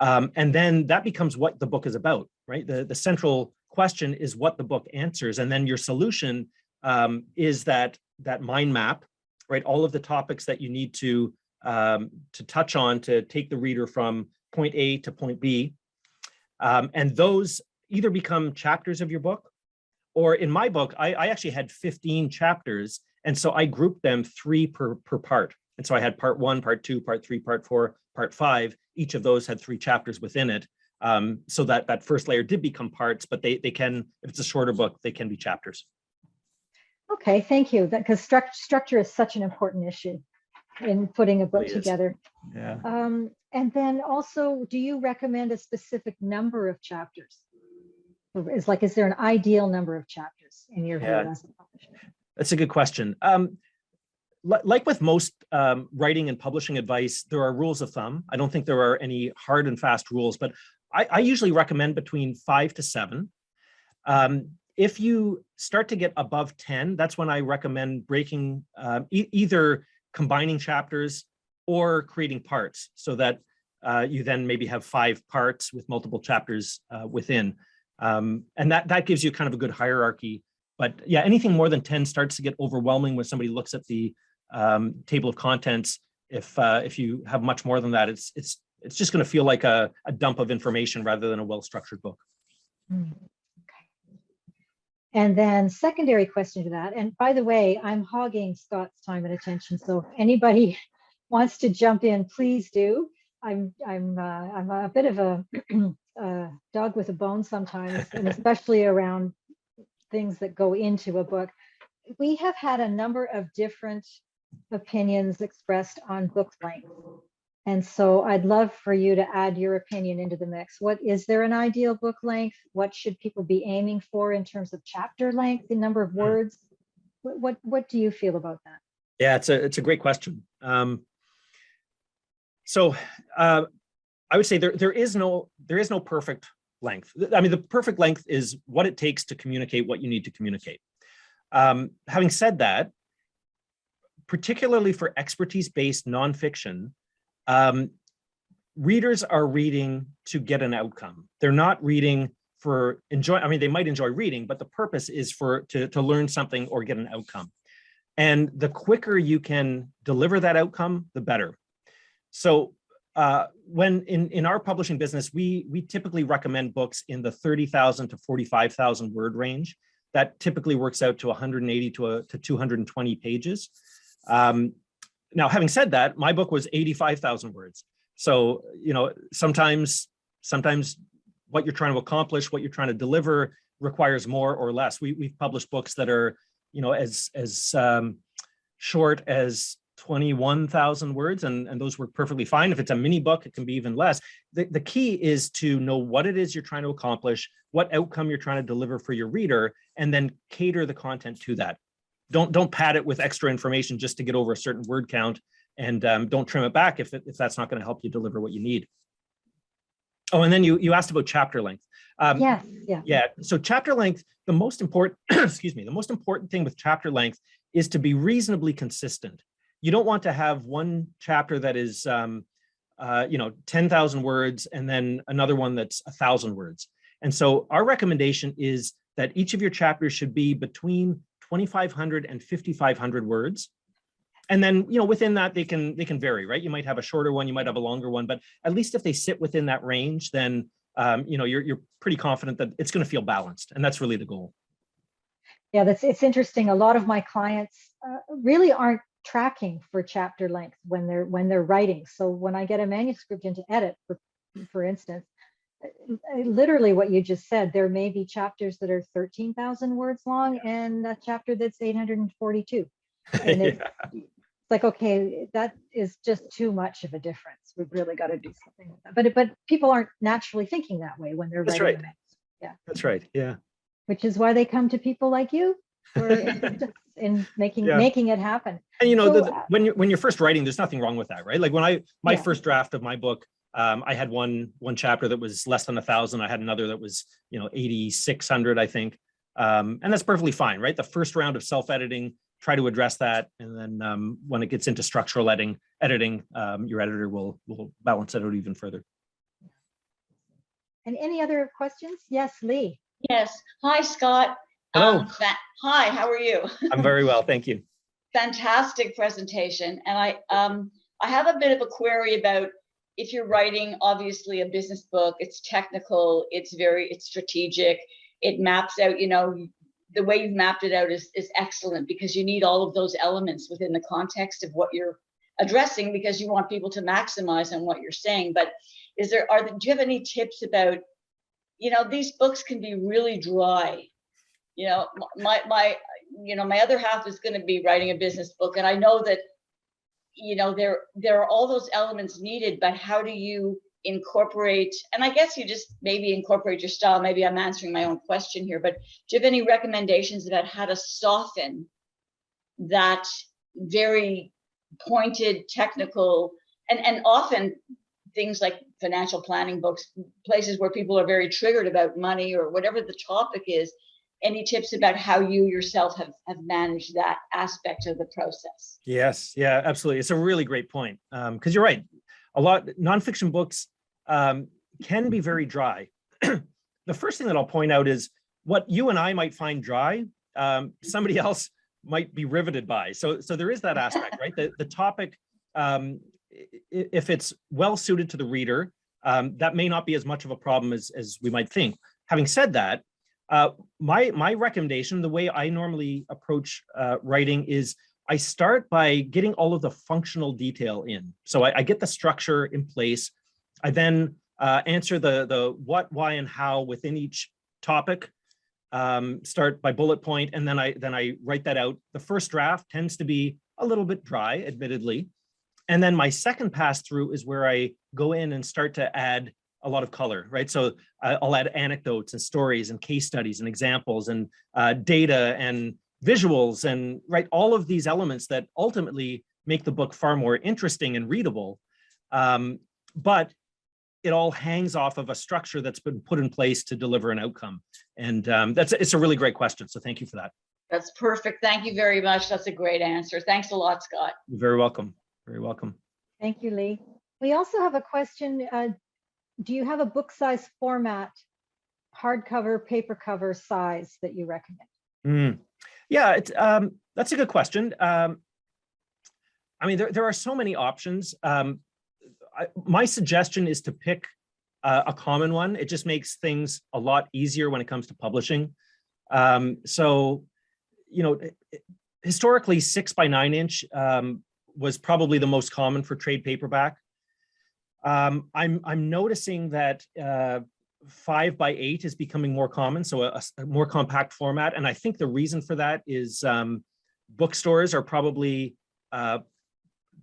And then that becomes what the book is about, right? The central question is what the book answers. And then your solution is that mind map, right? All of the topics that you need to touch on to take the reader from point A to point B. And those either become chapters of your book, or in my book, I actually had 15 chapters. And so I grouped them 3 per part. And so I had part 1, part 2, part 3, part 4, part 5. Each of those had 3 chapters within it. So that first layer did become parts, but they can, if it's a shorter book, they can be chapters. Okay, thank you. Because structure is such an important issue in putting a book together. Yeah. And then also, do you recommend a specific number of chapters? Is there an ideal number of chapters in your view as a publisher? That's a good question. Like with most writing and publishing advice, there are rules of thumb. I don't think there are any hard and fast rules, but I usually recommend between 5 to 7. If you start to get above 10, that's when I recommend breaking, either combining chapters or creating parts, so that you then maybe have 5 parts with multiple chapters within. And that gives you kind of a good hierarchy. But yeah, anything more than 10 starts to get overwhelming when somebody looks at the table of contents. If you have much more than that, it's just going to feel like a dump of information rather than a well-structured book. Okay. And then secondary question to that, and by the way, I'm hogging Scott's time and attention, so if anybody wants to jump in, please do. I'm a bit of a dog with a bone sometimes, and especially around things that go into a book. We have had a number of different opinions expressed on book length. And so I'd love for you to add your opinion into the mix. Is there an ideal book length? What should people be aiming for in terms of chapter length, the number of words? What do you feel about that? Yeah, it's a great question. So I would say there is no perfect length. I mean, the perfect length is what it takes to communicate what you need to communicate. Having said that, particularly for expertise-based nonfiction, readers are reading to get an outcome. They're not reading for enjoy. I mean, they might enjoy reading, but the purpose is to learn something or get an outcome. And the quicker you can deliver that outcome, the better. So when in our publishing business, we typically recommend books in the 30,000 to 45,000 word range. That typically works out to 180 to 220 pages. Now, having said that, my book was 85,000 words. So, sometimes what you're trying to accomplish, what you're trying to deliver requires more or less. We've published books that are, as short as 21,000 words, and those work perfectly fine. If it's a mini book, it can be even less. The key is to know what it is you're trying to accomplish, what outcome you're trying to deliver for your reader, and then cater the content to that. Don't pad it with extra information just to get over a certain word count, and don't trim it back if that's not going to help you deliver what you need. Oh, and then you asked about chapter length. Yes, yeah. Yeah, so chapter length, the most important, excuse me, the most important thing with chapter length is to be reasonably consistent. You don't want to have one chapter that is, 10,000 words and then another one that's 1,000 words. And so our recommendation is that each of your chapters should be between 2,500 and 5,500 words. And then, within that, they can vary, right? You might have a shorter one, you might have a longer one, but at least if they sit within that range, then you're pretty confident that it's going to feel balanced, and that's really the goal. Yeah, it's interesting. A lot of my clients really aren't tracking for chapter length when they're writing. So when I get a manuscript into edit, for instance, literally what you just said, there may be chapters that are 13,000 words long and a chapter that's 842, and it's like, okay, that is just too much of a difference. We've really got to do something with that. But people aren't naturally thinking that way when they're writing. Right. Yeah, that's right. Yeah, which is why they come to people like you for assistance in making it happen. And when you're first writing, there's nothing wrong with that, right? Like when my first draft of my book, I had one chapter that was less than 1,000. I had another that was 8,600, I think, and that's perfectly fine, right? The first round of self-editing, try to address that, and then when it gets into structural editing, your editor will balance it out even further. And any other questions? Yes, Lee. Yes. Hi, Scott. Hello. Hi, how are you? I'm very well, thank you. Fantastic presentation. And I have a bit of a query about if you're writing, obviously, a business book. It's technical, it's strategic, it maps out, the way you've mapped it out is excellent, because you need all of those elements within the context of what you're addressing, because you want people to maximize on what you're saying. But do you have any tips about, these books can be really dry. My other half is going to be writing a business book, and I know that, there are all those elements needed, but how do you incorporate, and I guess you just maybe incorporate your style. Maybe I'm answering my own question here, but do you have any recommendations about how to soften that very pointed technical, and often things like financial planning books, places where people are very triggered about money or whatever the topic is? Any tips about how you yourself have managed that aspect of the process? Yes, yeah, absolutely. It's a really great point, because you're right. A lot nonfiction books can be very dry. The first thing that I'll point out is what you and I might find dry, somebody else might be riveted by. So there is that aspect, right? The topic, if it's well suited to the reader, that may not be as much of a problem as we might think. Having said that, my recommendation, the way I normally approach writing, is I start by getting all of the functional detail in. So I get the structure in place. I then answer the what, why, and how within each topic. Start by bullet point, and then I write that out. The first draft tends to be a little bit dry, admittedly, and then my second pass through is where I go in and start to add a lot of color, right? So I'll add anecdotes and stories and case studies and examples and data and visuals, and right, all of these elements that ultimately make the book far more interesting and readable. But it all hangs off of a structure that's been put in place to deliver an outcome. And it's a really great question. So thank you for that. That's perfect. Thank you very much. That's a great answer. Thanks a lot, Scott. You're very welcome. Very welcome. Thank you, Lee. We also have a question. Do you have a book size format, hardcover, paper cover size that you recommend? Yeah, that's a good question. I mean, there are so many options. My suggestion is to pick a common one. It just makes things a lot easier when it comes to publishing. So, historically, 6 by 9 inch was probably the most common for trade paperback. I'm noticing that 5 by 8 is becoming more common, so a more compact format. And I think the reason for that is bookstores are probably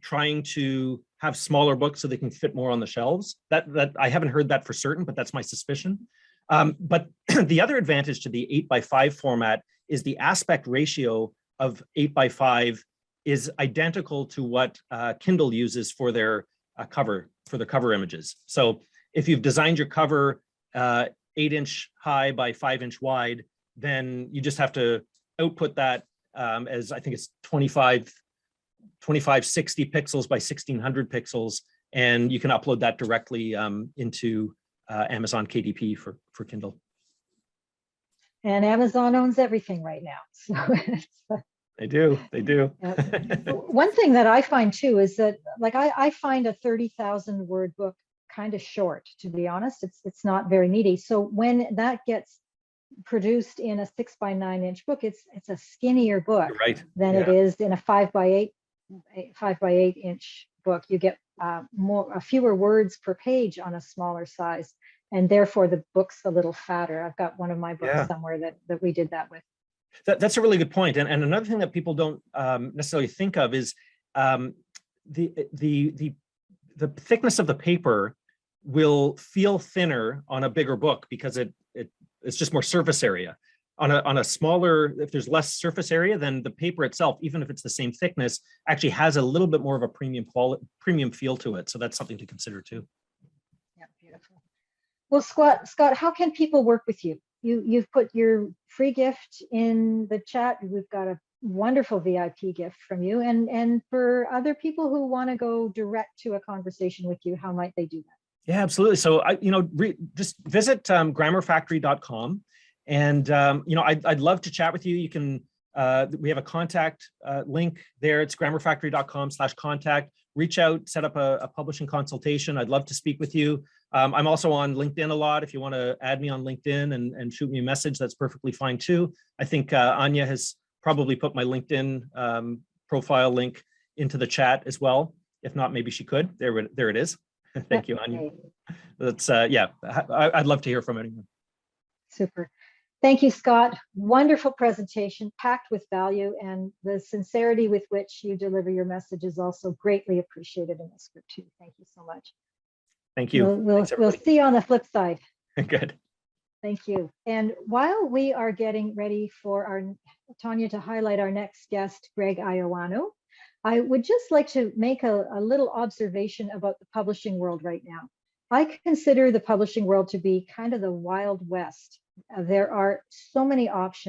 trying to have smaller books so they can fit more on the shelves. That I haven't heard that for certain, but that's my suspicion. But the other advantage to the 8 by 5 format is the aspect ratio of 8 by 5 is identical to what Kindle uses for their cover images. So If you've designed your cover 8-inch high by 5-inch wide, then you just have to output that as, I think it's 2560 pixels by 1600 pixels, and you can upload that directly into Amazon KDP for Kindle. And Amazon owns everything right now. So They do. one thing that I find too is that, like, I find a 30,000 word book kind of short, to be honest. It's not very meaty. So when that gets produced in a 6 by 9 inch book, it's a skinnier book. You're right. Than it is in a 5 by 8 inch book. You get fewer words per page on a smaller size, and therefore the book's a little fatter. I've got one of my books somewhere that we did that with. That's a really good point. And another thing that people don't necessarily think of is the thickness of the paper will feel thinner on a bigger book because it's just more surface area. On a smaller, if there's less surface area, then the paper itself, even if it's the same thickness, actually has a little bit more of a premium feel to it. So that's something to consider too. Yeah, beautiful. Well, Scott, how can people work with you? You've put your free gift in the chat. We've got a wonderful VIP gift from you. And for other people who want to go direct to a conversation with you, how might they do that? Yeah, absolutely. So just visit grammarfactory.com. And I'd love to chat with you. You can we have a contact link there. It's grammarfactory.com/contact. Reach out, set up a publishing consultation. I'd love to speak with you. I'm also on LinkedIn a lot. If you want to add me on LinkedIn and shoot me a message, that's perfectly fine too. I think Anya has probably put my LinkedIn profile link into the chat as well. If not, maybe she could. There it is. Thank you, Anya. That's I'd love to hear from anyone. Super. Thank you, Scott. Wonderful presentation, packed with value, and the sincerity with which you deliver your message is also greatly appreciated in this group too. Thank you so much. Thank you. We'll see you on the flip side. Good. Thank you. And while we are getting ready for Tanya to highlight our next guest, Greg Ioano, I would just like to make a little observation about the publishing world right now. I consider the publishing world to be kind of the Wild West. There are so many options.